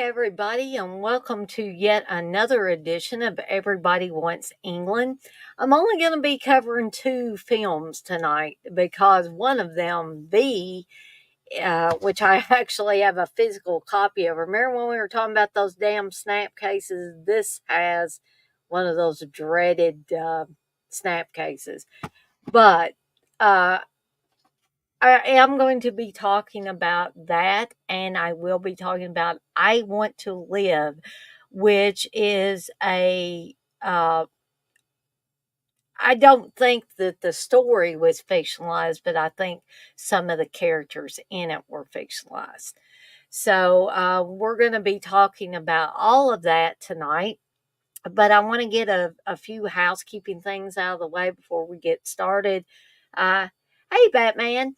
everybody, and welcome to yet another edition of Everybody Wants England. I'm only going to be covering two films tonight because one of them, which I actually have a physical copy of. Remember when we were talking about those damn snap cases? This has one of those dreaded snap cases. But uh, I am going to be talking about that, and I will be talking about I Want to Live, which is uh, I don't think that the story was fictionalized, but I think some of the characters in it were fictionalized. So we're going to be talking about all of that tonight, but I want to get a few housekeeping things out of the way before we get started. Uh, hey, Batman.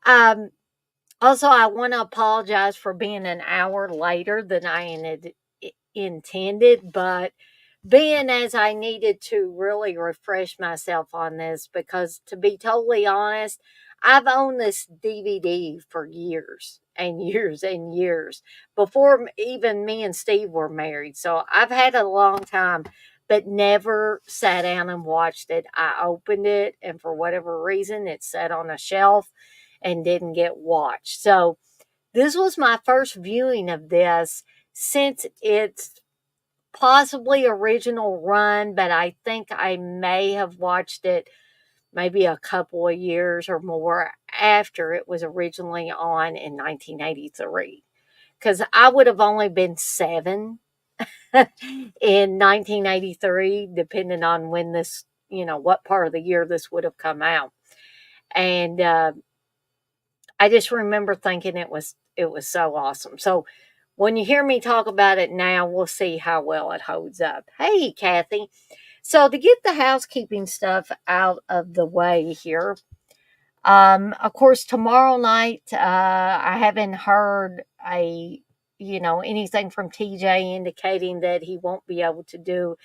Um, Also, I want to apologize for being an hour later than I intended, but being as I needed to really refresh myself on this, because to be totally honest, I've owned this DVD for years and years and years before even me and Steve were married. So I've had it a long time, but never sat down and watched it. I opened it, and for whatever reason, it sat on a shelf and didn't get watched. So this was my first viewing of this since its possibly original run, but I think I may have watched it maybe a couple of years or more after it was originally on in 1983. Because I would have only been 7 in 1983, depending on when this, what part of the year this would have come out. And I just remember thinking it was so awesome. So when you hear me talk about it now, we'll see how well it holds up. Hey, Kathy. So to get the housekeeping stuff out of the way here, of course, tomorrow night, I haven't heard anything from TJ indicating that he won't be able to do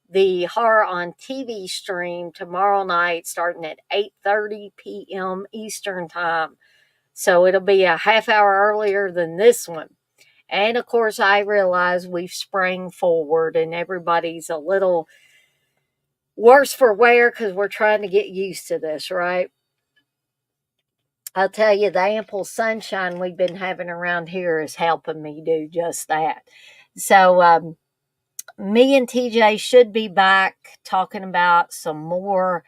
the horror on TV stream tomorrow night, starting at 8:30 p.m. Eastern time. So it'll be a half hour earlier than this one. And of course, I realize we've sprang forward and everybody's a little worse for wear because we're trying to get used to this, right? I'll tell you, the ample sunshine we've been having around here is helping me do just that. So, me and TJ should be back talking about some more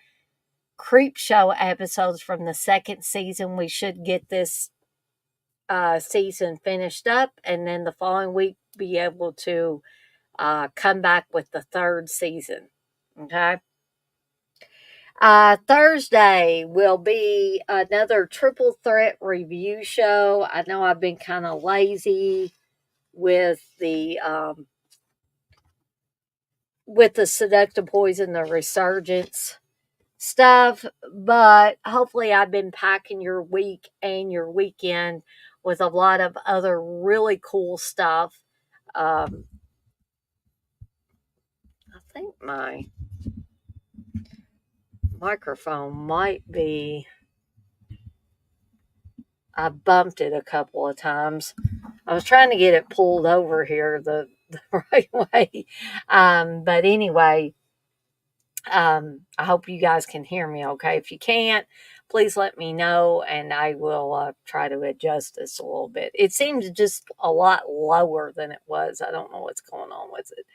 Creep Show episodes from the second season. We should get this season finished up, and then the following week be able to come back with the third season. Okay. Thursday will be another triple threat review show. I know I've been kind of lazy with the seductive poison, the resurgence stuff, but hopefully I've been packing your week and your weekend with a lot of other really cool stuff. Um, I think my microphone might be. I bumped it a couple of times. I was trying to get it pulled over here the right way. But anyway, I hope you guys can hear me okay. If you can't, please let me know and I will try to adjust this a little bit. It seems just a lot lower than it was. I don't know what's going on with it.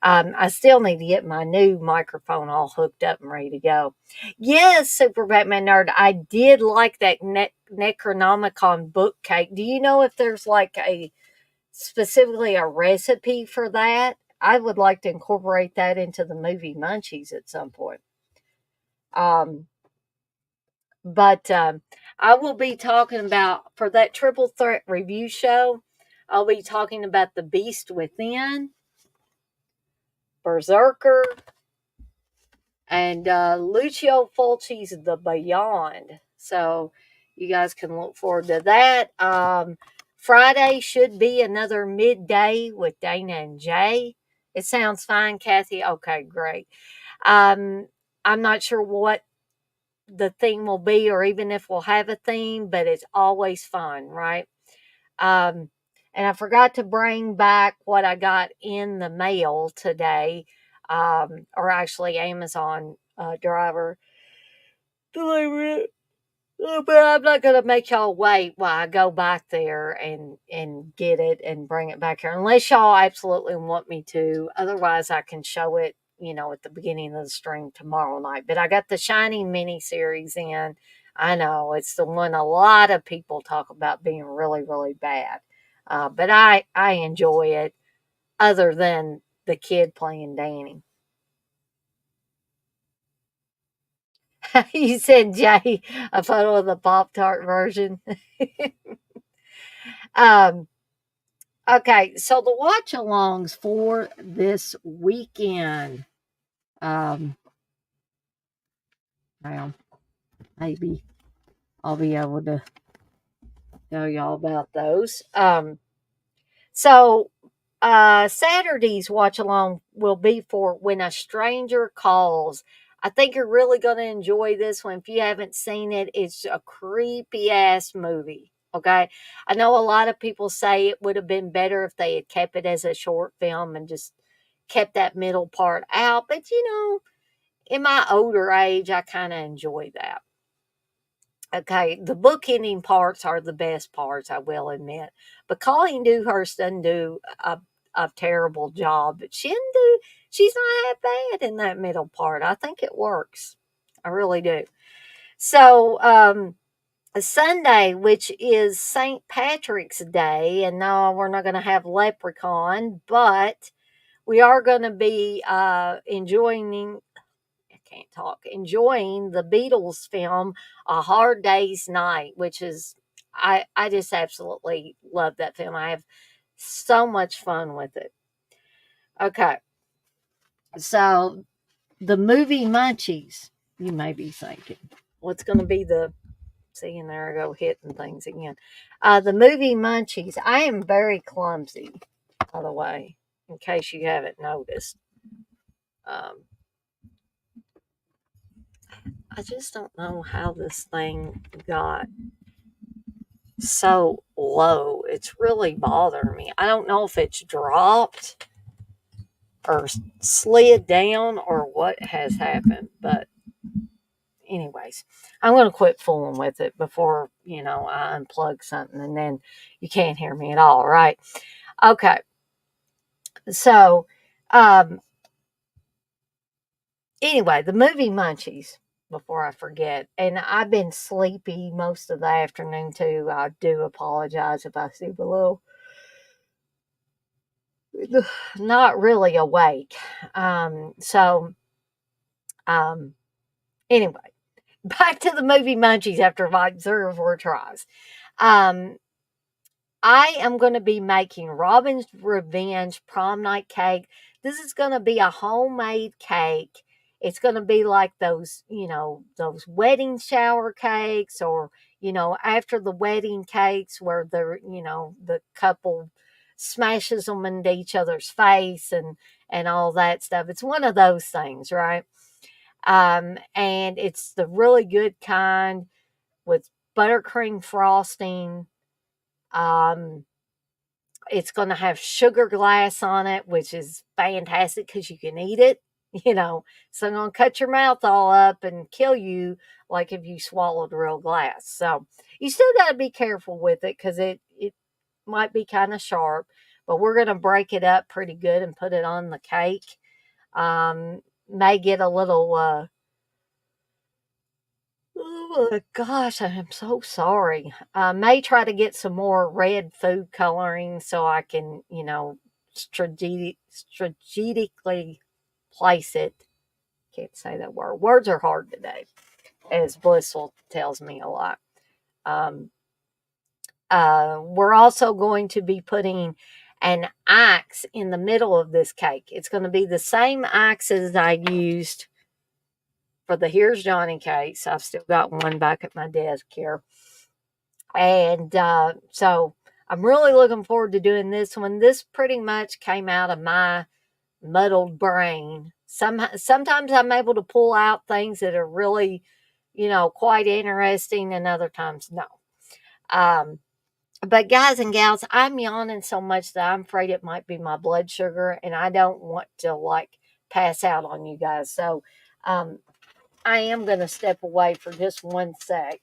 I still need to get my new microphone all hooked up and ready to go. Yes, Super Batman Nerd, I did like that Necronomicon book cake. Do you know if there's like specifically a recipe for that? I would like to incorporate that into the movie Munchies at some point. Um, but I will be talking about, for that triple threat review show, I'll be talking about The Beast Within, Berserker, and Lucio Fulci's The Beyond. So you guys can look forward to that. Friday should be another midday with Dana and Jay. It sounds fine, Kathy. Okay, great. Um, I'm not sure what the theme will be or even if we'll have a theme, but it's always fun, right? Um, And I forgot to bring back what I got in the mail today, or actually Amazon driver delivered it. But I'm not gonna make y'all wait while I go back there and get it and bring it back here, unless y'all absolutely want me to. Otherwise, I can show it, at the beginning of the stream tomorrow night. But I got the Shining miniseries in. I know it's the one a lot of people talk about being really, really bad, but I enjoy it. Other than the kid playing Danny, you said Jay, a photo of the Pop Tart version. um, Okay, so the watch alongs for this weekend. Um, well, maybe I'll be able to tell y'all about those. So Saturday's watch along will be for When a Stranger Calls. I think you're really going to enjoy this one. If you haven't seen it, it's a creepy ass movie. Okay. I know a lot of people say it would have been better if they had kept it as a short film and just kept that middle part out. But, in my older age, I kind of enjoy that. Okay, the book ending parts are the best parts, I will admit. But Colleen Dewhurst doesn't do a terrible job. But she's not that bad in that middle part. I think it works. I really do. So, Sunday, which is St. Patrick's Day, and no, we're not going to have Leprechaun, but we are going to be enjoying the Beatles film A Hard Day's Night, which is I just absolutely love that film. I have so much fun with it. Okay. So the movie Munchies, you may be thinking, what's going to be the seeing there I go hitting things again. The movie Munchies. I am very clumsy, by the way, in case you haven't noticed. Um, I just don't know how this thing got so low. It's really bothering me. I don't know if it's dropped or slid down or what has happened, but anyways, I'm going to quit fooling with it before, I unplug something and then you can't hear me at all, right? Okay. So, um, anyway, the movie Munchies, before I forget, and I've been sleepy most of the afternoon too. I do apologize if I seem a little not really awake. So, um, anyway, back to the movie Munchies after like 3 or 4 tries. Um, I am going to be making Robin's Revenge prom night cake. This is going to be a homemade cake. It's going to be like those wedding shower cakes or, after the wedding cakes where the couple smashes them into each other's face and all that stuff. It's one of those things, right? And it's the really good kind with buttercream frosting. Um, it's going to have sugar glass on it, which is fantastic because you can eat it. It's not going to cut your mouth all up and kill you like if you swallowed real glass. So you still got to be careful with it because it might be kind of sharp, but we're going to break it up pretty good and put it on the cake. May get a little oh my gosh, I am so sorry. I may try to get some more red food coloring so I can, strategically place it. Can't say that word. Words are hard today, as Blissful tells me a lot. Um, we're also going to be putting an axe in the middle of this cake. It's going to be the same axe as I used for the Here's Johnny cakes. I've still got one back at my desk here. And so I'm really looking forward to doing this one. This pretty much came out of my muddled brain. Sometimes I'm able to pull out things that are really, quite interesting, and other times no. Um, But guys and gals, I'm yawning so much that I'm afraid it might be my blood sugar, and I don't want to like pass out on you guys. So um, I am going to step away for just one sec.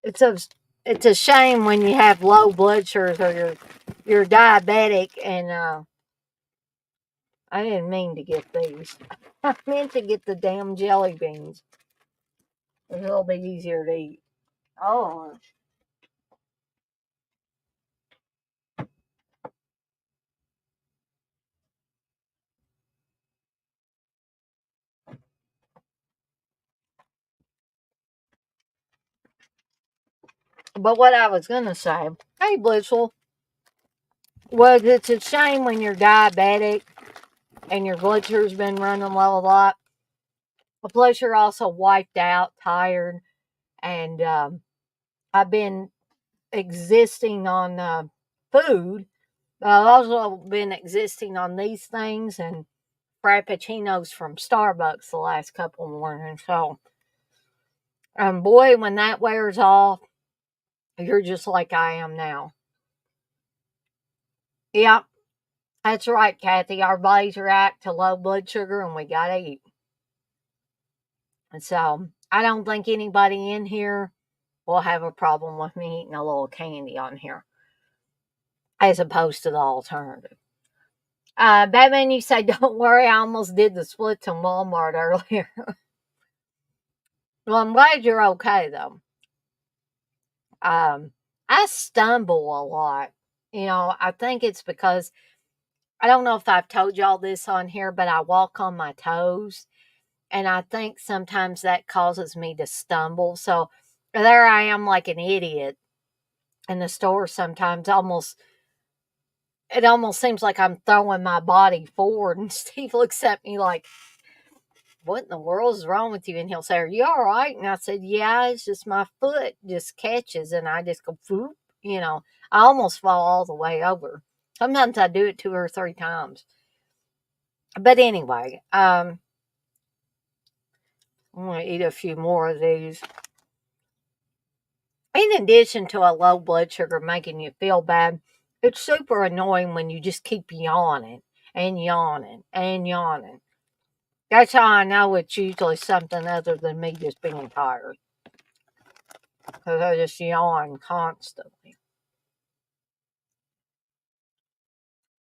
It's a it's a shame when you have low blood sugars or you're diabetic, and I didn't mean to get these. I meant to get the damn jelly beans. It'll be easier to eat. Oh, but what I was gonna say, hey Blissful, was it's a shame when you're diabetic and your blood sugar's been running low a lot. Plus, you're also wiped out, tired, and I've been existing on food. I've also been existing on these things and frappuccinos from Starbucks the last couple of mornings. So, boy, when that wears off, you're just like I am now. Yep, that's right, Kathy. Our bodies react to low blood sugar, and we gotta eat. And so, I don't think anybody in here will have a problem with me eating a little candy on here, as opposed to the alternative. Batman, you say, don't worry, I almost did the splits in Walmart earlier. Well, I'm glad you're okay, though. Um, I stumble a lot. I think it's because I don't know if I've told y'all this on here, but I walk on my toes. And I think sometimes that causes me to stumble. So there I am like an idiot in the store sometimes. It almost seems like I'm throwing my body forward. And Steve looks at me like, what in the world is wrong with you? And he'll say, are you all right? And I said, yeah, it's just my foot just catches and I just go, whoop, I almost fall all the way over. Sometimes I do it 2 or 3 times. But anyway, I'm going to eat a few more of these. In addition to a low blood sugar making you feel bad, it's super annoying when you just keep yawning and yawning and yawning. That's how I know it's usually something other than me just being tired. Because I just yawn constantly.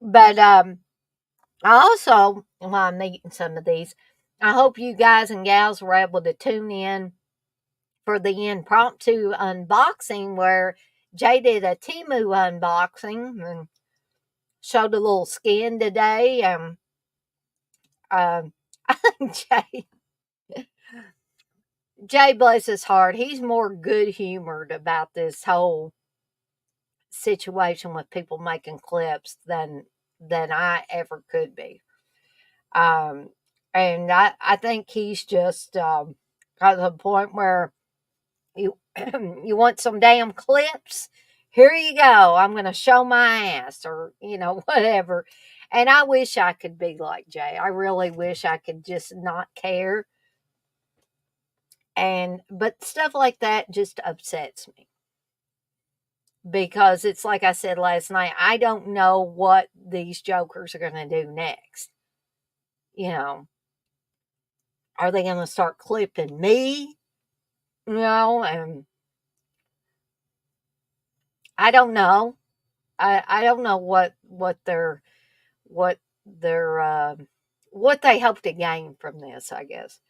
But I also, while I'm eating some of these, I hope you guys and gals were able to tune in for the impromptu unboxing where Jay did a Timu unboxing and showed a little skin today. Um, I think Jay, bless his heart, he's more good humored about this whole situation with people making clips than I ever could be. Um, and I think he's just got to the point where you you want some damn clips? Here you go. I'm going to show my ass or, whatever. And I wish I could be like Jay. I really wish I could just not care. But stuff like that just upsets me because it's like I said last night, I don't know what these jokers are going to do next. You know, are they going to start clipping me? And I don't know. I don't know what they're what they hope to gain from this, I guess.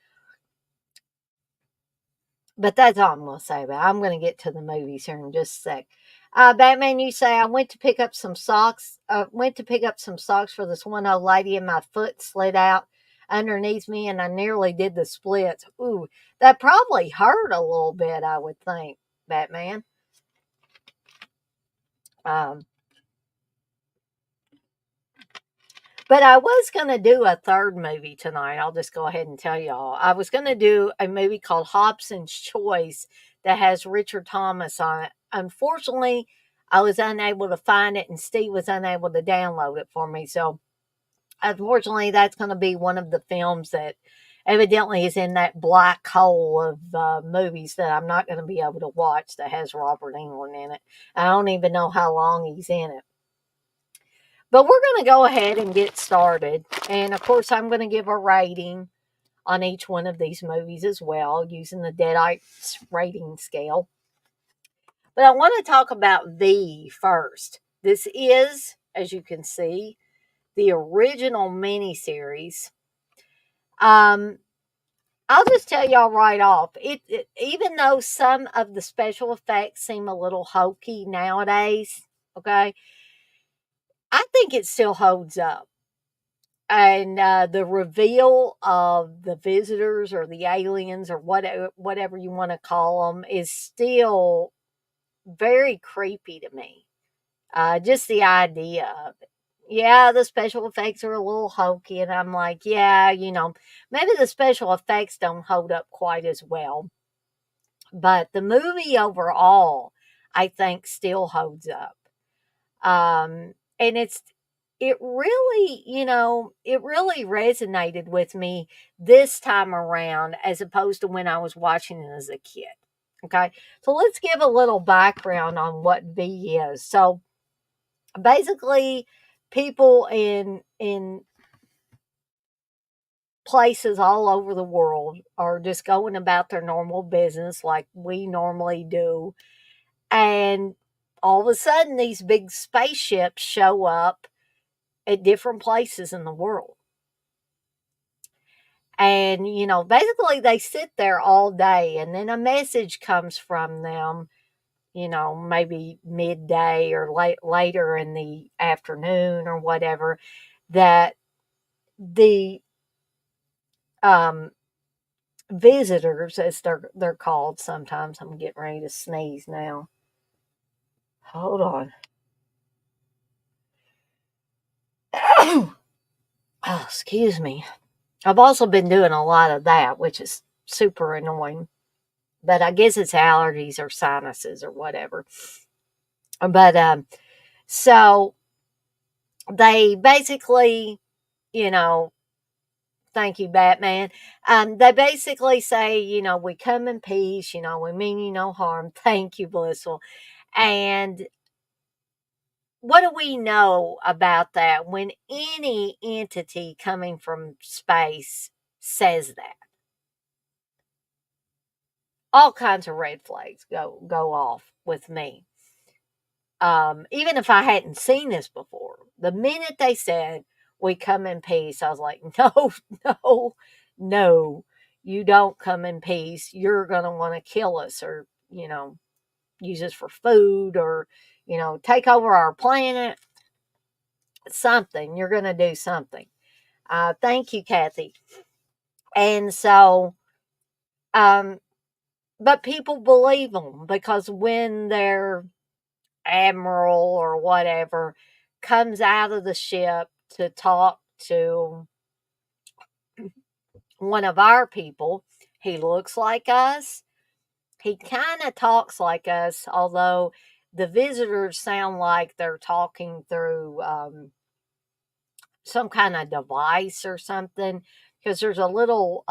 But that's all I'm going to say about it. I'm going to get to the movies here in just a sec. Batman, you say I went to pick up some socks. Went to pick up some socks for this one old lady, and my foot slid out underneath me, and I nearly did the splits. Ooh, that probably hurt a little bit, I would think, Batman. Um, But I was going to do a third movie tonight. I'll just go ahead and tell y'all. I was going to do a movie called Hobson's Choice that has Richard Thomas unfortunately, I was unable to find it, and Steve was unable to download it for me. So, unfortunately, that's going to be one of the films that evidently is in that black hole of movies that I'm not going to be able to watch that has Robert Englund in it. I don't even know how long he's in it. But we're going to go ahead and get started. And of course, I'm going to give a rating on each one of these movies as well, using the Deadites rating scale. But I want to talk about V first. This is, as you can see, the original miniseries. Um, I'll just tell y'all right off. Even though some of the special effects seem a little hokey nowadays, okay, I think it still holds up. And the reveal of the visitors or the aliens or whatever you want to call them is still very creepy to me. Just the idea of it. Yeah, the special effects are a little hokey, and I'm like, yeah, maybe the special effects don't hold up quite as well. But the movie overall, I think, still holds up. And it really resonated with me this time around as opposed to when I was watching it as a kid. Okay. So let's give a little background on what V is. So basically, people in places all over the world are just going about their normal business like we normally do. And all of a sudden, these big spaceships show up at different places in the world. And, basically they sit there all day and then a message comes from them, maybe midday or later in the afternoon or whatever, that the um, visitors, as they're called sometimes. I'm getting ready to sneeze now. Hold on. Oh, excuse me. I've also been doing a lot of that, which is super annoying. But I guess it's allergies or sinuses or whatever. But so they basically, you know, thank you, Batman. They basically say, we come in peace, we mean you no harm. Thank you, Blissful. And what do we know about that when any entity coming from space says that? All kinds of red flags go off with me. Even if I hadn't seen this before, the minute they said we come in peace, I was like, no, no, no, you don't come in peace. You're gonna want to kill us, or use us for food, or take over our planet. Something you're gonna do something. Thank you, Kathy. And so, um, but people believe them because when their admiral or whatever comes out of the ship to talk to one of our people, he looks like us. He kind of talks like us, although the visitors sound like they're talking through some kind of device or something, because there's a little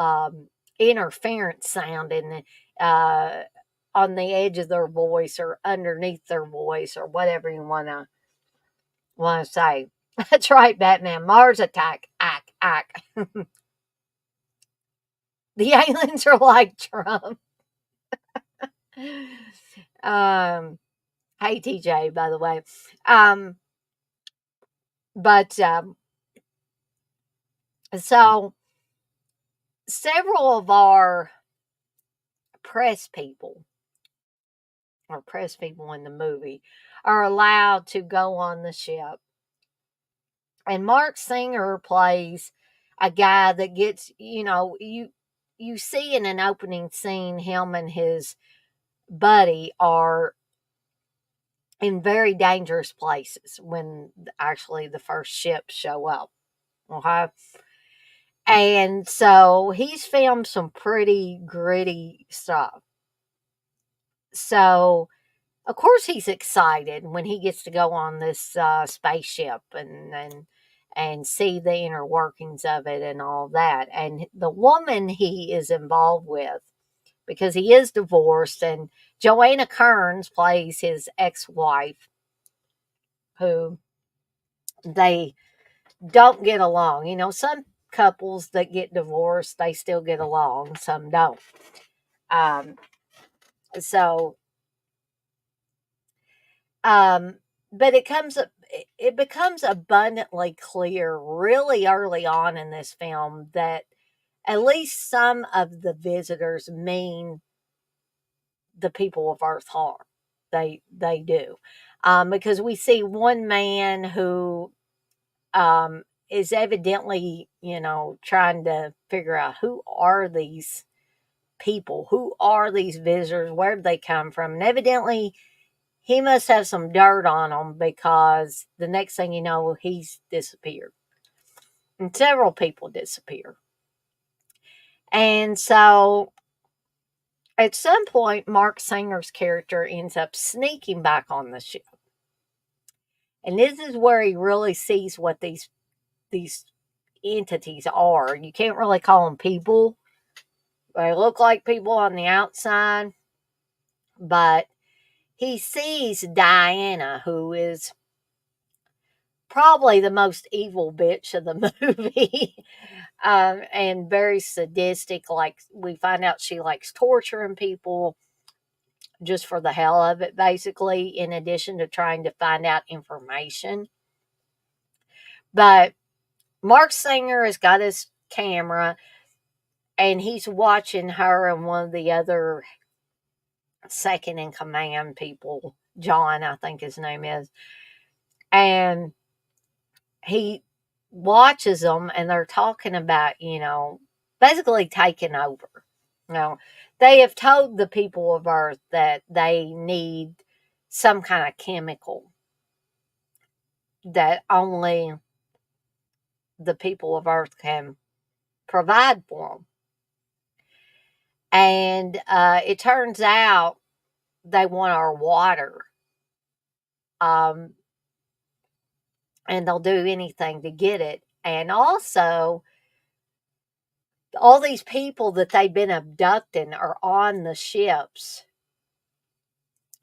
interference sound in on the edge of their voice or underneath their voice or whatever you want to say. That's right, Batman. Mars attack. Ack, ack. The aliens are like Trump. um, hey, TJ, by the way. Um, but so several of our press people or press people in the movie are allowed to go on the ship. And Mark Singer plays a guy that gets, you see in an opening scene him and his buddy are in very dangerous places when actually the first ships show up. Okay. And so he's filmed some pretty gritty stuff. So of course, he's excited when he gets to go on this spaceship and see the inner workings of it and all that. And the woman he is involved with, because he is divorced, and Joanna Kearns plays his ex-wife, who they don't get along. You know, some couples that get divorced, they still get along, some don't. Um, so, um, but it becomes abundantly clear really early on in this film that at least some of the visitors mean the people of Earth harm. They do, because we see one man who um, is evidently, trying to figure out who are these people, who are these visitors, where did they come from, and evidently he must have some dirt on them, because the next thing you know, he's disappeared, and several people disappear. And so at some point, Mark Singer's character ends up sneaking back on the ship. And this is where he really sees what these entities are. You can't really call them people. They look like people on the outside, but he sees Diana, who is probably the most evil bitch of the movie, and very sadistic. Like, we find out she likes torturing people just for the hell of it, basically, in addition to trying to find out information. But Mark Singer has got his camera, and he's watching her and one of the other second in command people, John, I think his name is. And he watches them, and they're talking about, basically taking over. You know, they have told the people of Earth that they need some kind of chemical that only the people of Earth can provide for them. And it turns out they want our water. Um, and they'll do anything to get it. And also, all these people that they've been abducting are on the ships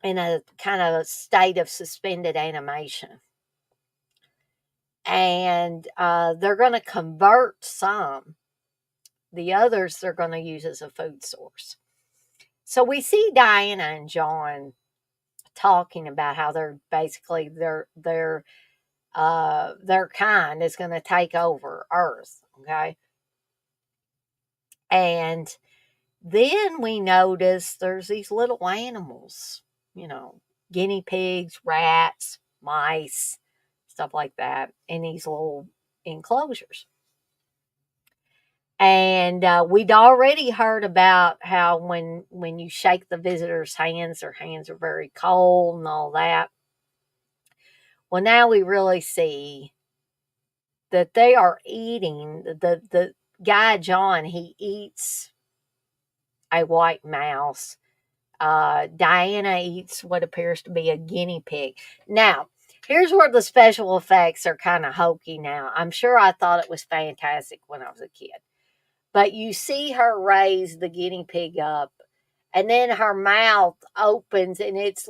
in a kind of state of suspended animation. And they're going to convert some. The others they're going to use as a food source. So we see Diana and John talking about how they're basically their kind is going to take over Earth. Okay. And then we notice there's these little animals, you know, guinea pigs, rats, mice, stuff like that, in these little enclosures. And we'd already heard about how when you shake the visitors' hands, their hands are very cold and all that. Well, now we really see that they are eating the guy John. He eats a white mouse. Diana eats what appears to be a guinea pig. Now, here's where the special effects are kind of hokey now. I'm sure I thought it was fantastic when I was a kid. But you see her raise the guinea pig up, and then her mouth opens, and it's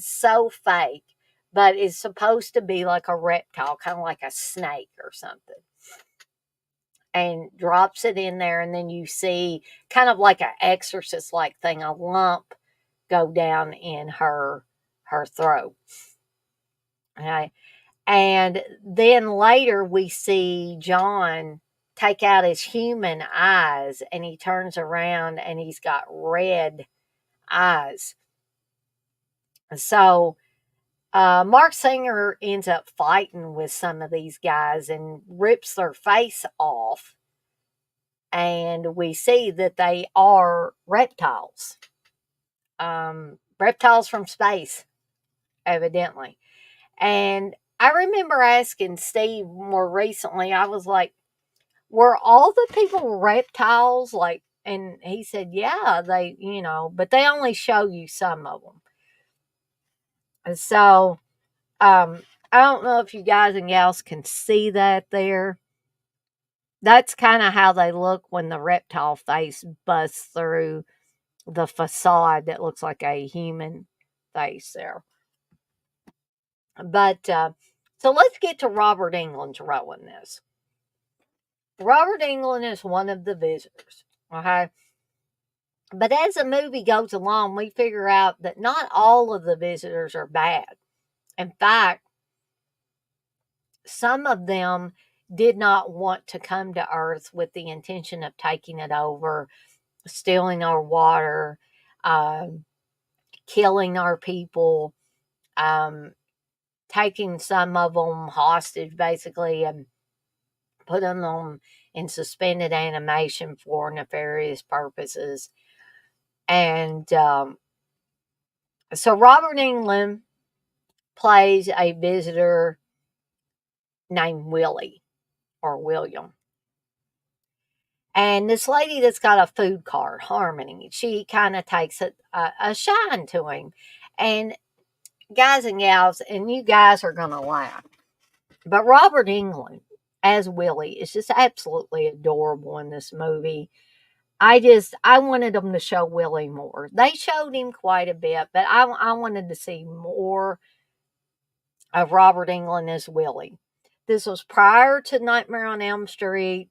so fake, but it's supposed to be like a reptile, kind of like a snake or something. And drops it in there, and then you see kind of like an exorcist like thing, a lump go down in her throat. Okay. And then later we see John take out his human eyes, and he turns around and he's got red eyes. So Mark Singer ends up fighting with some of these guys and rips their face off. And we see that they are reptiles. Reptiles from space, evidently. And I remember asking Steve more recently, I was like, were all the people reptiles? Like, and he said, yeah, but they only show you some of them. So, um, I don't know if you guys and gals can see that there. That's kind of how they look when the reptile face busts through the facade that looks like a human face there. But so let's get to Robert England's role in this. Robert England is one of the visitors. Okay. But as the movie goes along, we figure out that not all of the visitors are bad. In fact, some of them did not want to come to Earth with the intention of taking it over, stealing our water, um, killing our people, um, taking some of them hostage, basically, and putting them in suspended animation for nefarious purposes. And so Robert Englund plays a visitor named Willie or William. And this lady that's got a food cart, Harmony, she kind of takes a shine to him. And guys and gals, and you guys are going to laugh, but Robert Englund as Willie is just absolutely adorable in this movie. I wanted them to show Willie more. They showed him quite a bit, but I wanted to see more of Robert Englund as Willie. This was prior to Nightmare on Elm Street.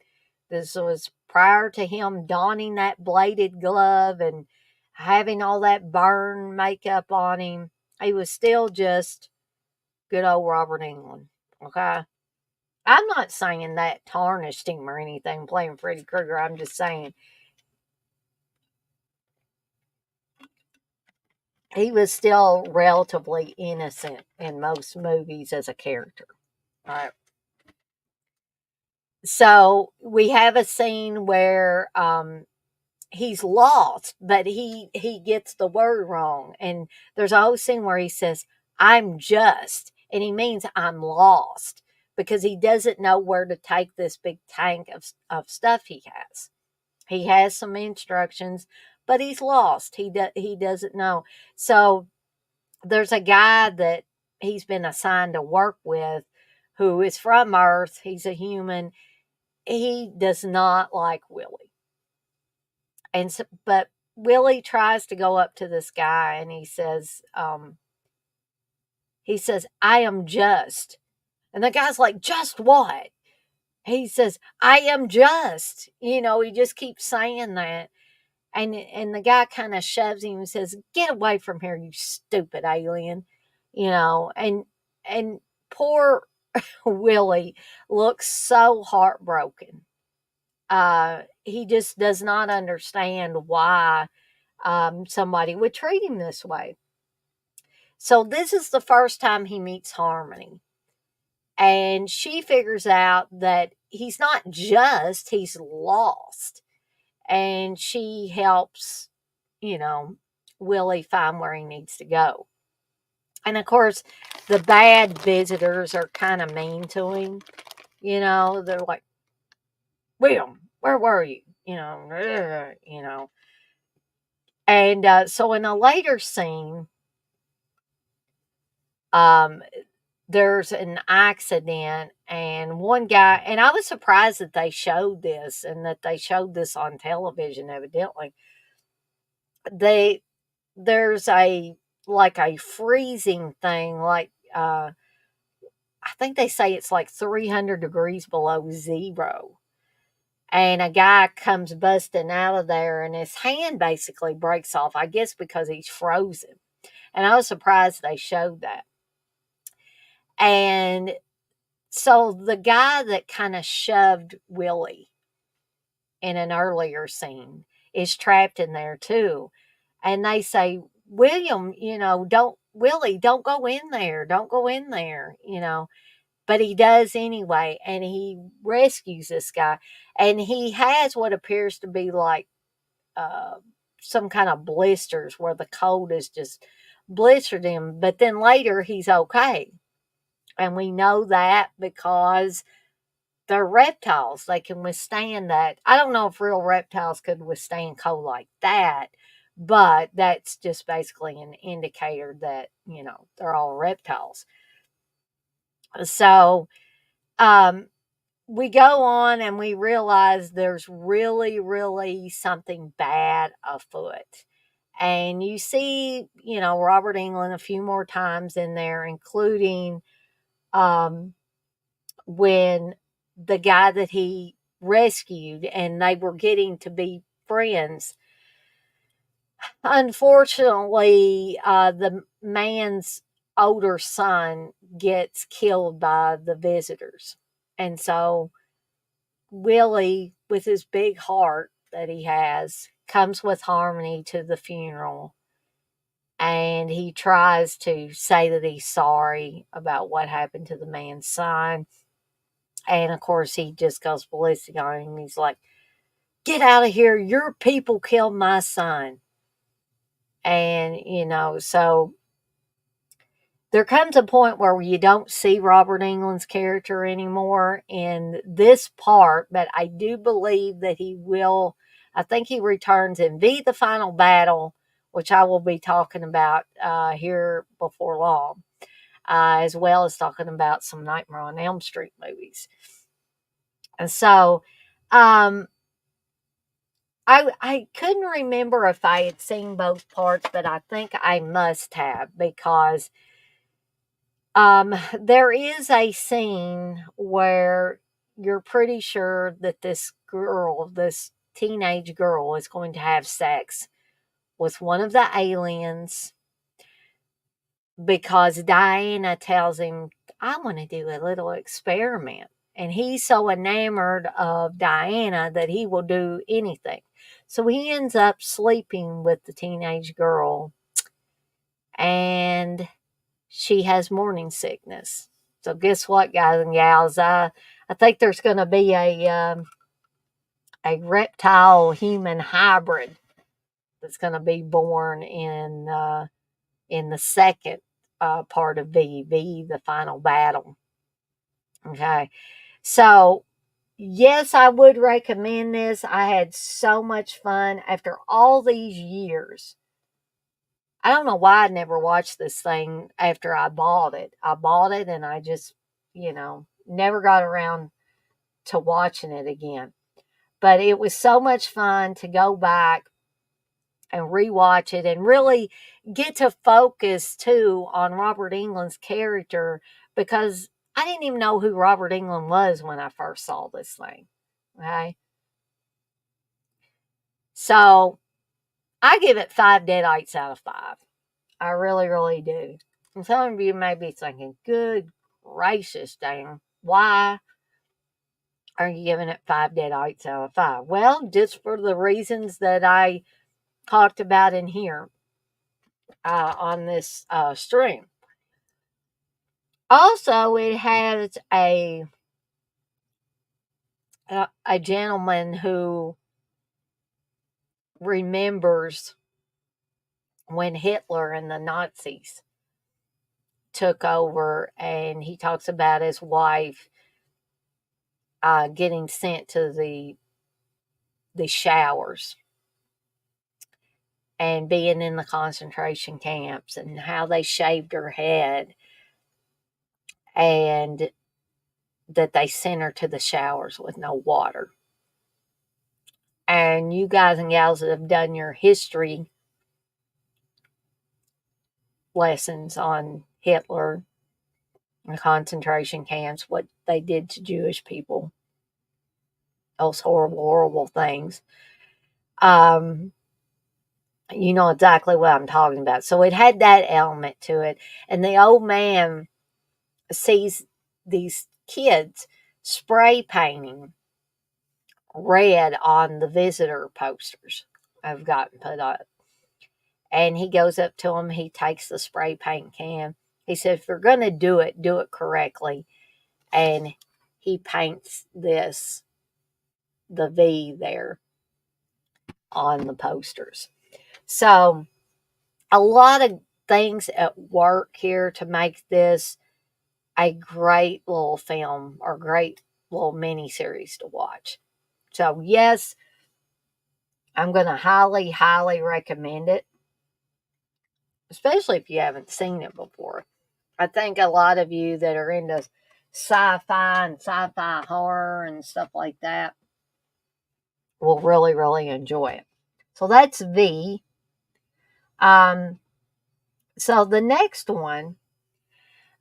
This was prior to him donning that bladed glove and having all that burn makeup on him. He was still just good old Robert Englund. Okay. I'm not saying that tarnished him or anything playing Freddy Krueger. I'm just saying he was still relatively innocent in most movies as a character. All right. So we have a scene where he's lost, but he gets the word wrong, and there's a whole scene where he says, "I'm just," and he means I'm lost because he doesn't know where to take this big tank of stuff he has. He has some instructions, but he's lost. He doesn't know. So there's a guy that he's been assigned to work with who is from Earth. He's a human. He does not like Willie. And so, but Willie tries to go up to this guy and he says, "I am just." And the guy's like, "Just what?" He says, "I am just." He just keeps saying that. And the guy kind of shoves him and says, "Get away from here, you stupid alien." And poor Willie looks so heartbroken. He just does not understand why somebody would treat him this way. So this is the first time he meets Harmony. And she figures out that he's not just, he's lost. And she helps, you know, Willie find where he needs to go. And of course, the bad visitors are kind of mean to him. They're like, "William, where were you?" You know. And so in a later scene, um, there's an accident, and one guy, and I was surprised that they showed this and that they showed this on television, evidently. They There's a like a freezing thing, like I think they say it's like 300 degrees below zero. And a guy comes busting out of there and his hand basically breaks off, I guess because he's frozen. And I was surprised they showed that. And so the guy that kind of shoved Willie in an earlier scene is trapped in there too. And they say, "William, Willie, don't go in there. Don't go in there. But he does anyway. And he rescues this guy. And he has what appears to be like uh, some kind of blisters where the cold has just blistered him. But then later he's okay. And we know that because they're reptiles. They can withstand that. I don't know if real reptiles could withstand cold like that, but that's just basically an indicator that, they're all reptiles. So, um, we go on and we realize there's really, really something bad afoot. And you see, Robert Englund a few more times in there, including um, when the guy that he rescued and they were getting to be friends. Unfortunately, the man's older son gets killed by the visitors. And so Willie, with his big heart that he has, comes with Harmony to the funeral, and he tries to say that he's sorry about what happened to the man's son. And of course, he just goes ballistic on him. He's like, "Get out of here. Your people killed my son." And, so there comes a point where you don't see Robert Englund's character anymore in this part, but I do believe that he will. I think he returns in the Final Battle, which I will be talking about here before long, as well as talking about some Nightmare on Elm Street movies. And so, um, I couldn't remember if I had seen both parts, but I think I must have, because there is a scene where you're pretty sure that this teenage girl, is going to have sex with one of the aliens, because Diana tells him, "I want to do a little experiment." And he's so enamored of Diana that he will do anything. So he ends up sleeping with the teenage girl, and she has morning sickness. So guess what, guys and gals? I think there's going to be a reptile human hybrid that's going to be born in the second part of the Final Battle. Okay, so yes, I would recommend this. I had so much fun after all these years. I don't know why I never watched this thing after I bought it. I bought it and I just, never got around to watching it again. But it was so much fun to go back and rewatch it and really get to focus too on Robert Englund's character, because I didn't even know who Robert Englund was when I first saw this thing. Okay. So I give it 5 deadites out of 5. I really, really do. And some of you may be thinking, good gracious, dang, why are you giving it 5 deadites out of 5? Well, just for the reasons that I talked about in here on this stream. Also, it has a gentleman who remembers when Hitler and the Nazis took over, and he talks about his wife getting sent to the showers and being in the concentration camps, and how they shaved her head, and that they sent her to the showers with no water. And you guys and gals that have done your history lessons on Hitler and concentration camps, what they did to Jewish people, those horrible, horrible things. You know exactly what I'm talking about. So it had that element to it. And the old man sees these kids spray painting red on the visitor posters I've gotten put up. And he goes up to them. He takes the spray paint can. He said, "If you're going to do it correctly." And he paints the V there on the posters. So a lot of things at work here to make this a great little film or great little mini series to watch. So yes, I'm going to highly, highly recommend it, especially if you haven't seen it before. I think a lot of you that are into sci-fi and sci-fi horror and stuff like that will really, really enjoy it. So that's V. Um, so the next one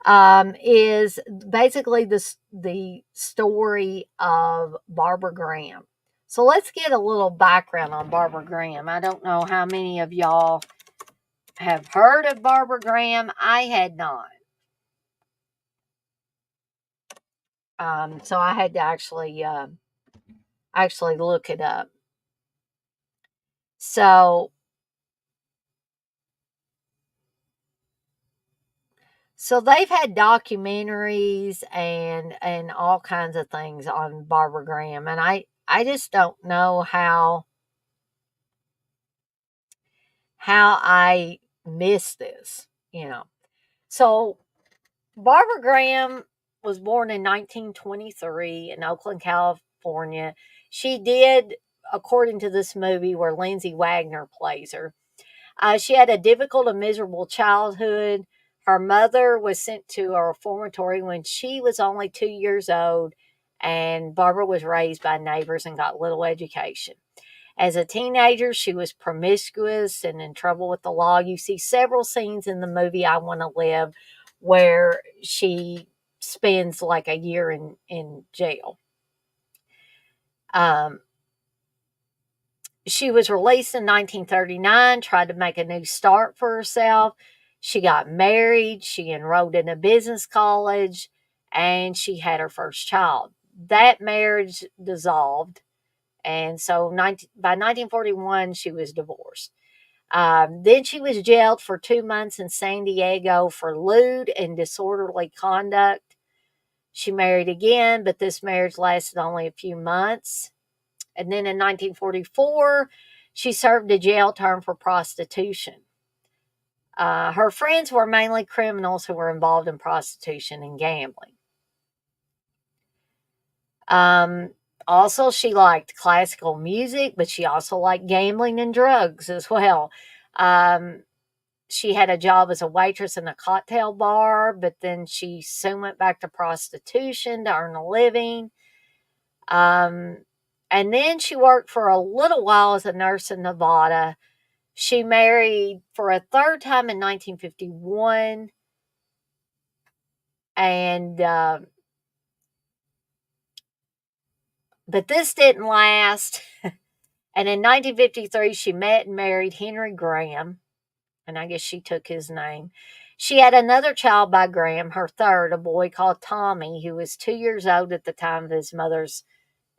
is basically the story of Barbara Graham. So let's get a little background on Barbara Graham. I don't know how many of y'all have heard of Barbara Graham. I had not. So I had to actually look it up. So they've had documentaries and all kinds of things on Barbara Graham, and I just don't know how I missed this. So Barbara Graham was born in 1923 in Oakland, California. She did, according to this movie where Lindsay Wagner plays her, she had a difficult and miserable childhood. Her mother was sent to a reformatory when she was only 2 years old, and Barbara was raised by neighbors and got little education. As a teenager, she was promiscuous and in trouble with the law. You see several scenes in the movie I Want to Live where she spends like a year in jail. Um, she was released in 1939, tried to make a new start for herself. She got married, she enrolled in a business college, and she had her first child. That marriage dissolved, and so by 1941, she was divorced. Then she was jailed for 2 months in San Diego for lewd and disorderly conduct. She married again, but this marriage lasted only a few months. And then in 1944, she served a jail term for prostitution. Her friends were mainly criminals who were involved in prostitution and gambling. Also, she liked classical music, but she also liked gambling and drugs as well. She had a job as a waitress in a cocktail bar, but then she soon went back to prostitution to earn a living. Um, and then she worked for a little while as a nurse in Nevada. She married for a third time in 1951. And, but this didn't last. And in 1953, she met and married Henry Graham. And I guess she took his name. She had another child by Graham, her third, a boy called Tommy, who was 2 years old at the time of his mother's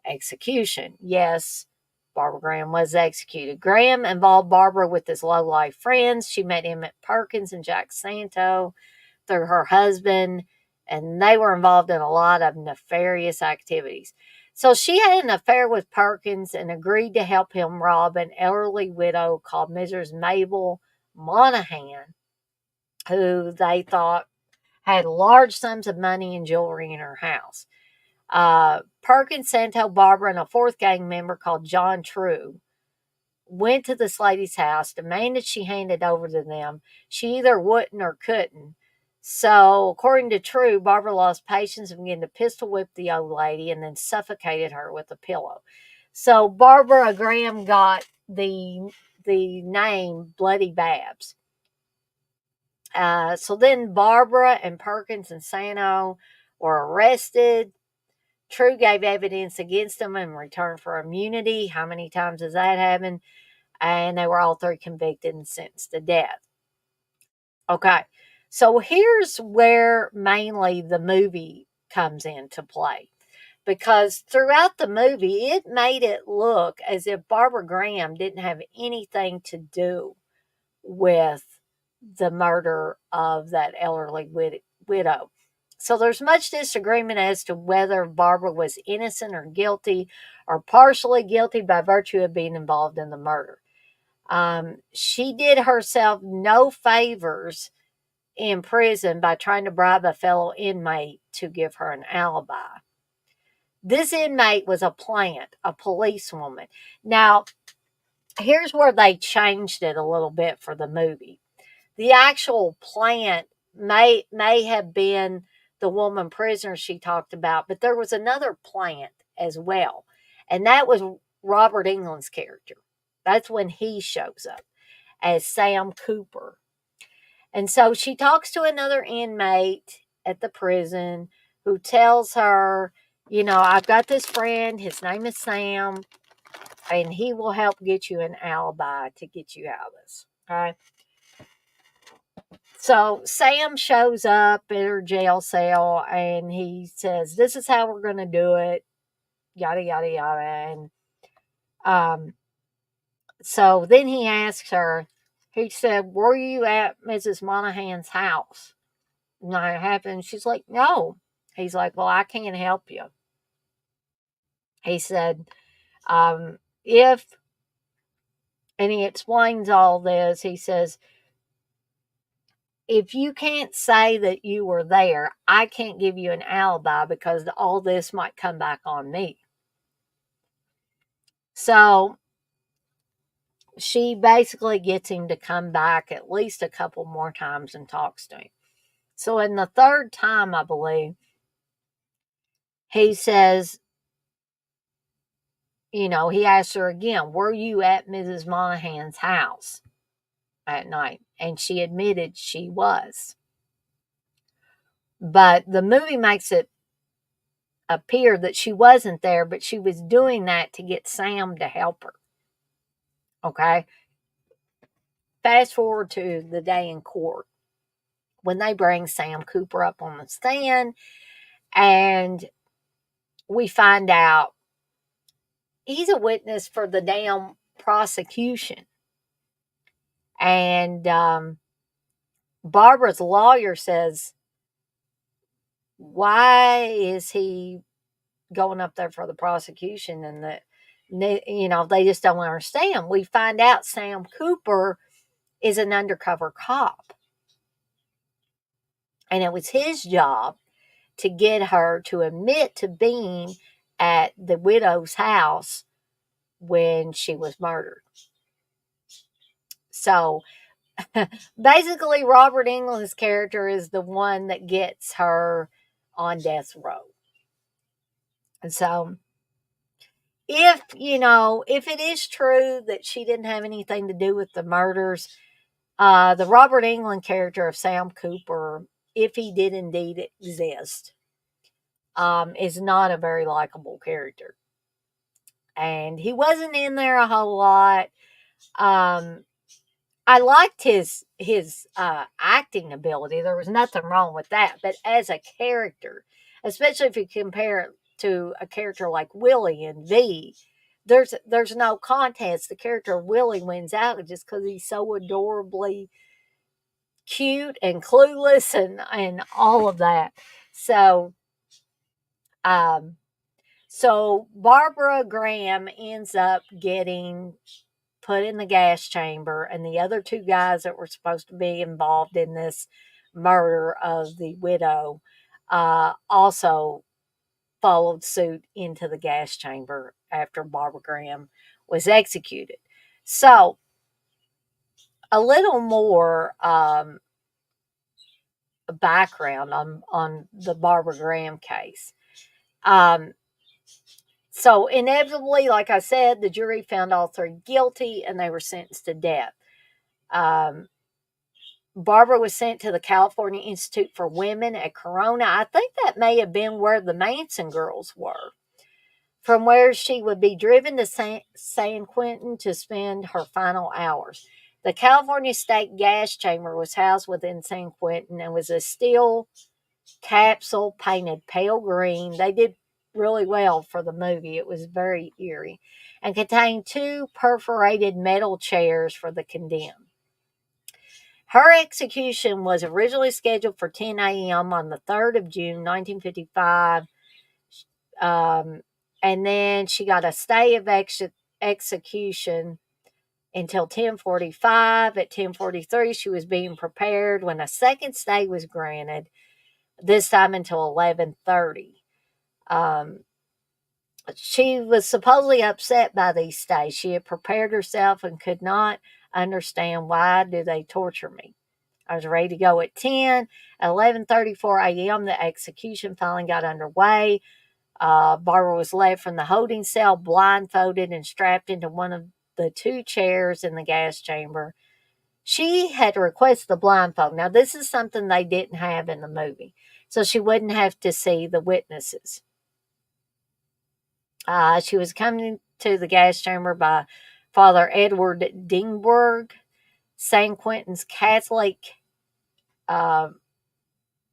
execution. Yes, Barbara Graham was executed. Graham involved Barbara with his low-life friends. She met Emmett Perkins and Jack Santo through her husband, and they were involved in a lot of nefarious activities. So she had an affair with Perkins and agreed to help him rob an elderly widow called Mrs. Mabel Monahan, who they thought had large sums of money and jewelry in her house. Perkins, Santo, Barbara, and a fourth gang member called John True went to this lady's house, demanded she hand it over to them. She either wouldn't or couldn't. So, according to True, Barbara lost patience and began to pistol whip the old lady and then suffocated her with a pillow. So, Barbara Graham got the name Bloody Babs. So then Barbara and Perkins and Santo were arrested. True gave evidence against them in return for immunity. How many times has that happened? And they were all three convicted and sentenced to death. Okay, so here's where mainly the movie comes into play. Because throughout the movie, it made it look as if Barbara Graham didn't have anything to do with the murder of that elderly widow. So there's much disagreement as to whether Barbara was innocent or guilty or partially guilty by virtue of being involved in the murder. She did herself no favors in prison by trying to bribe a fellow inmate to give her an alibi. This inmate was a plant, a policewoman. Now, here's where they changed it a little bit for the movie. The actual plant may have been the woman prisoner she talked about, but there was another plant as well, and that was Robert Englund's character. That's when he shows up as Sam Cooper. And so she talks to another inmate at the prison who tells her, I've got this friend, his name is Sam, and he will help get you an alibi to get you out of this. Okay. So Sam shows up at her jail cell and he says, "This is how we're going to do it." Yada, yada, yada. And so then he asks her, he said, "Were you at Mrs. Monahan's house?" And that happened. She's like, "No." He's like, "Well, I can't help you." He said, if, and he explains all this, he says, "If you can't say that you were there, I can't give you an alibi because all this might come back on me." So she basically gets him to come back at least a couple more times and talks to him. So in the third time, I believe, he says, he asks her again, "Were you at Mrs. Monahan's house at night?" And she admitted she was. But the movie makes it appear that she wasn't there, but she was doing that to get Sam to help her. Okay. Fast forward to the day in court when they bring Sam Cooper up on the stand, and we find out he's a witness for the damn prosecution. And Barbara's lawyer says, "Why is he going up there for the prosecution?" And they just don't understand. We find out Sam Cooper is an undercover cop. And it was his job to get her to admit to being at the widow's house when she was murdered. So basically, Robert Englund's character is the one that gets her on death row. And so if it is true that she didn't have anything to do with the murders, the Robert Englund character of Sam Cooper, if he did indeed exist, is not a very likable character. And he wasn't in there a whole lot. I liked his acting ability. There was nothing wrong with that. But as a character, especially if you compare it to a character like Willie in V, there's no contest. The character of Willie wins out just because he's so adorably cute and clueless and all of that. So so Barbara Graham ends up getting put in the gas chamber, and the other two guys that were supposed to be involved in this murder of the widow also followed suit into the gas chamber after Barbara Graham was executed. So a little more background on the Barbara Graham case. So inevitably, like I said, the jury found all three guilty and they were sentenced to death. Barbara was sent to the California Institute for Women at Corona. I think that may have been where the Manson girls were, from where she would be driven to San Quentin to spend her final hours. The California State Gas Chamber was housed within San Quentin and was a steel capsule painted pale green. They did really well for the movie. It was very eerie and contained two perforated metal chairs for the condemned. Her execution was originally scheduled for 10 a.m. on the 3rd of June, 1955. And then she got a stay of execution until 10:45. At 10:43, she was being prepared when a second stay was granted, this time until 11:30. She was supposedly upset by these stays. She had prepared herself and could not understand, why do they torture me. I was ready to go at 10. At 11:34 a.m., the execution finally got underway. Barbara was led from the holding cell, blindfolded and strapped into one of the two chairs in the gas chamber. She had requested the blindfold. Now, this is something they didn't have in the movie, so she wouldn't have to see the witnesses. She was coming to the gas chamber by Father Edward Dingberg, St. Quentin's uh,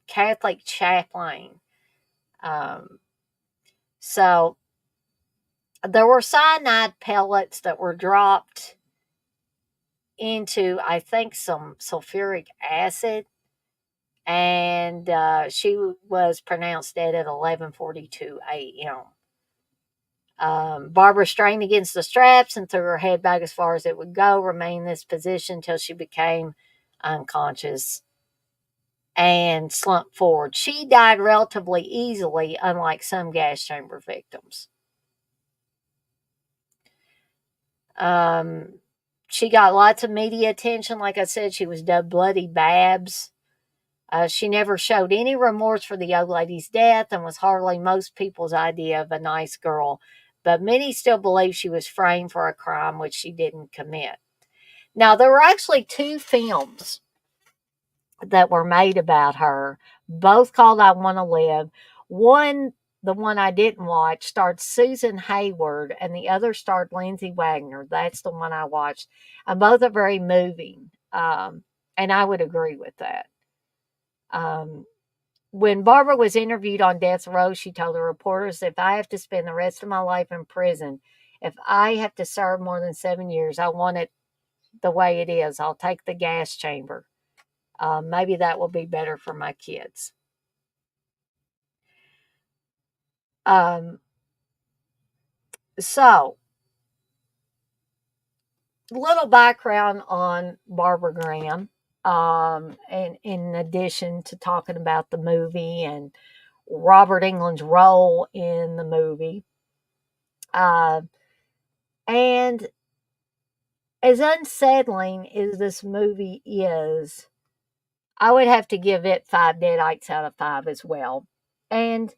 Catholic chaplain. Um, so there were cyanide pellets that were dropped into, I think, some sulfuric acid, and she was pronounced dead at 11:42 a.m. Barbara strained against the straps and threw her head back as far as it would go, remained in this position until she became unconscious and slumped forward. She died relatively easily, unlike some gas chamber victims. She got lots of media attention. Like I said, she was dubbed Bloody Babs. She never showed any remorse for the old lady's death and was hardly most people's idea of a nice girl, but many still believe she was framed for a crime which she didn't commit. Now, there were actually two films that were made about her, both called I Want to Live. One, the one I didn't watch, starred Susan Hayward, and the other starred Lindsay Wagner. That's the one I watched. And both are very moving, and I would agree with that. Um, when Barbara was interviewed on death row, she told the reporters, if I have to spend the rest of my life in prison, if I have to serve more than 7 years, I want it the way it is. I'll take the gas chamber. Maybe that will be better for my kids. Um, so, little background on Barbara Graham. And in addition to talking about the movie and Robert Englund's role in the movie. Uh, and as unsettling as this movie is, I would have to give it 5 deadites out of 5 as well. And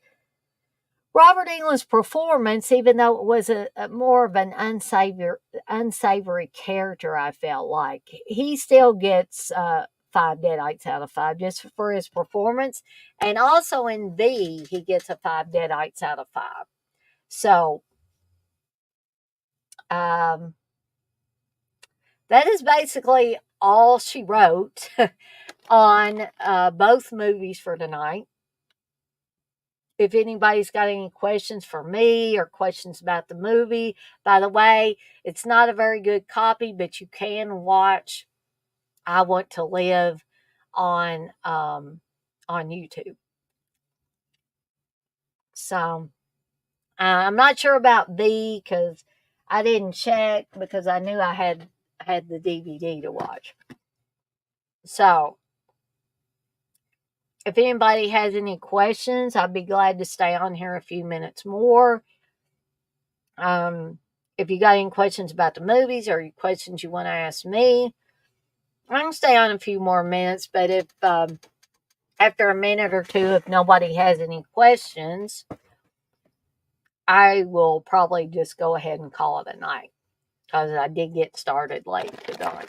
Robert Englund's performance, even though it was a more of an unsavory character, I felt like he still gets 5 deadites out of 5 just for his performance, and also in V he gets a 5 deadites out of 5. So um, that is basically all she wrote on both movies for tonight. If anybody's got any questions for me or questions about the movie, by the way, it's not a very good copy, but you can watch I Want to Live on YouTube. So I'm not sure about B because I didn't check because I knew I had the DVD to watch. So if anybody has any questions, I'd be glad to stay on here a few minutes more. If you got any questions about the movies or questions you want to ask me, I can stay on a few more minutes. But if after a minute or two, if nobody has any questions, I will probably just go ahead and call it a night because I did get started late today.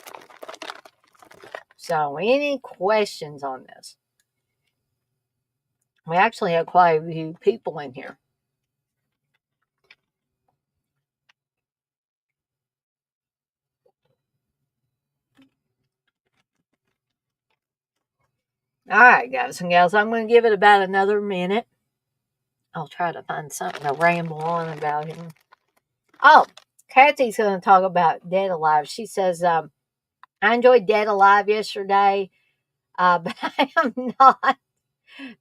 So, any questions on this? We actually have quite a few people in here. All right, guys and gals, I'm going to give it about another minute. I'll try to find something to ramble on about here. Oh, Kathy's going to talk about Dead Alive. She says, I enjoyed Dead Alive yesterday, but I am not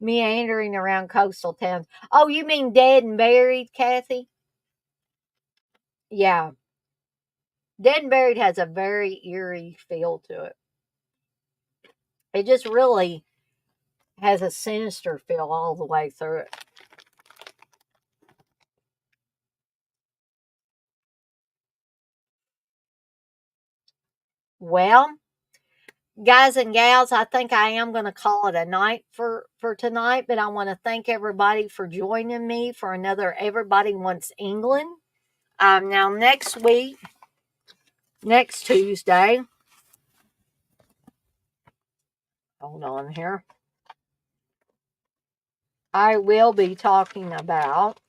meandering around coastal towns. Oh, you mean Dead and Buried, Kathy? Yeah. Dead and Buried has a very eerie feel to it. It just really has a sinister feel all the way through it. Well, guys and gals, I think I am going to call it a night for tonight, but I want to thank everybody for joining me for another Everybody Wants England. Now, next week, next Tuesday, hold on here, I will be talking about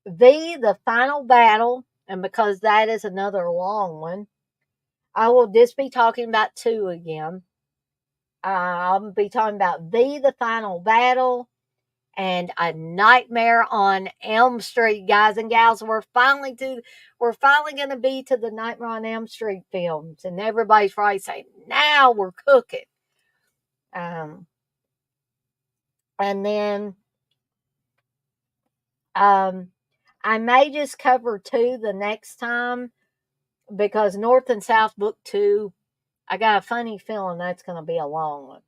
the final battle, and because that is another long one, I will just be talking about two again. I'll be talking about the final battle and A Nightmare on Elm Street, guys and gals. We're finally going to be to the Nightmare on Elm Street films, and everybody's probably saying, "Now we're cooking." Um, and then I may just cover two the next time because North and South Book 2, I got a funny feeling that's going to be a long one.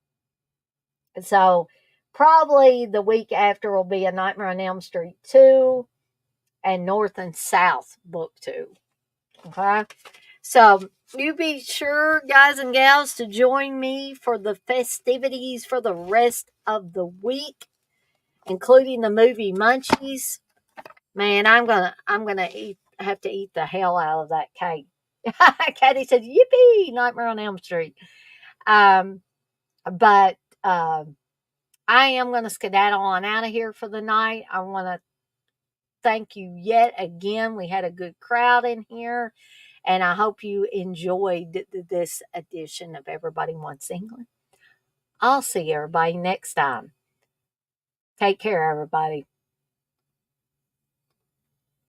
So probably the week after will be A Nightmare on Elm Street 2 and North and South Book 2. Okay? So you be sure, guys and gals, to join me for the festivities for the rest of the week, including the movie Munchies. Man, have to eat the hell out of that cake. Katie said, "Yippee! Nightmare on Elm Street." Um, but I am going to skedaddle on out of here for the night. I want to thank you yet again. We had a good crowd in here, and I hope you enjoyed this edition of Everybody Wants England. I'll see everybody next time. Take care, everybody.